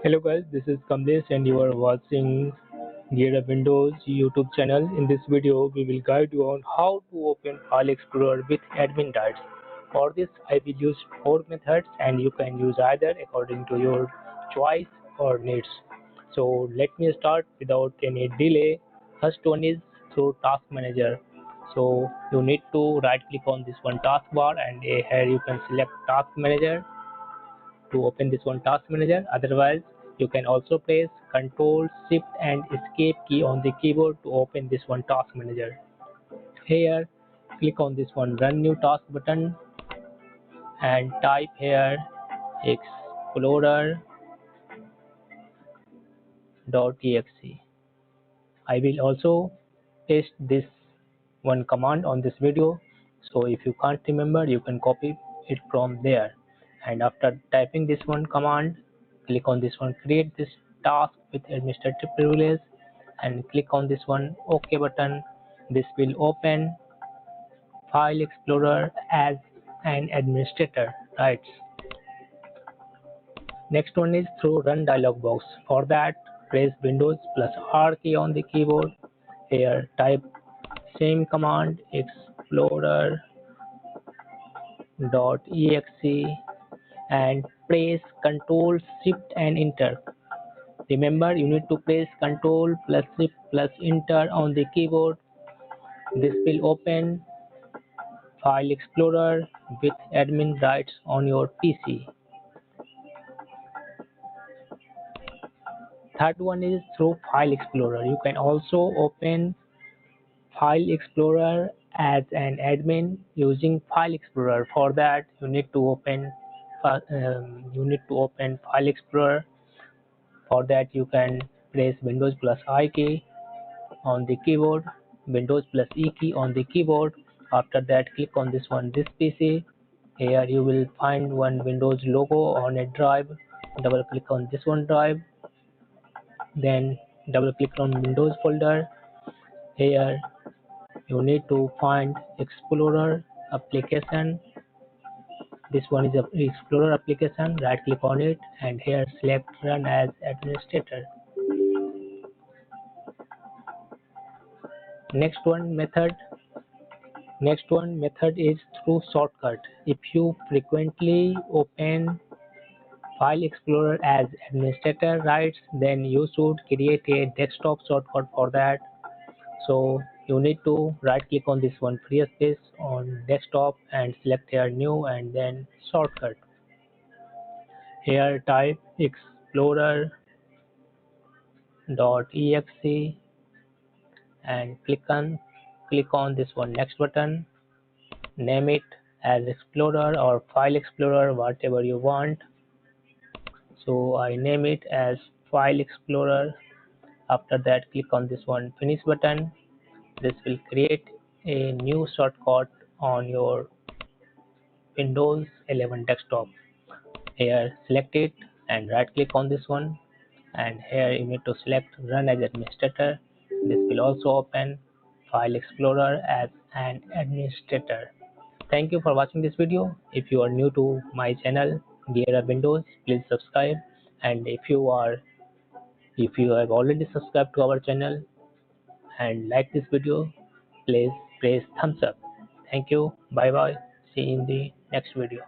Hello guys, this is Kamlesh and you are watching Gear Up Windows YouTube channel. In this video, we will guide you on how to open File Explorer with admin rights. For this, I will use 4 methods and you can use either according to your choice or needs. So let me start without any delay. First one is through Task Manager. So you need to right click on this one taskbar and here you can select Task Manager to open this one task manager. Otherwise you can also press Ctrl Shift and Escape key on the keyboard to open this one task manager. Here click on this one run new task button and type here explorer.exe. I will also paste this one command on this video, so if you can't remember you can copy it from there. And after typing this one command, click on this one create this task with administrative privilege and click on this one OK button. This will open File Explorer as an administrator, right? Next one is through run dialog box. For that, press Windows plus R key on the keyboard. Here type same command explorer.exe and press Ctrl Shift and Enter. Remember, you need to press Ctrl plus Shift plus Enter on the keyboard. This will open File Explorer with admin rights on your PC. Third one is through File Explorer. You can also open File Explorer as an admin using File Explorer. For that, you need to open File Explorer. For that, you can press Windows plus I key on the keyboard, Windows plus E key on the keyboard. After that, click on this one, this PC. Here you will find one Windows logo on a drive. Double click on this one drive. Then double click on Windows folder. Here you need to find Explorer application. This one is a Explorer application. Right click on it and here select run as administrator. Next one method is through shortcut. If you frequently open File Explorer as administrator rights, then you should create a desktop shortcut for that. So you need to right click on this one free space on desktop and select here new and then shortcut. Here type explorer.exe and click on this one next button. Name it as Explorer or File Explorer, whatever you want. So I name it as File Explorer. After that, click on this one finish button. This will create a new shortcut on your Windows 11 desktop. Here select it and right click on this one and here you need to select run as administrator. This will also open File Explorer as an administrator. Thank you for watching this video. If you are new to my channel Gear Up Windows, please subscribe, and if you have already subscribed to our channel and like this video, please press thumbs up. Thank you. Bye bye. See you in the next video.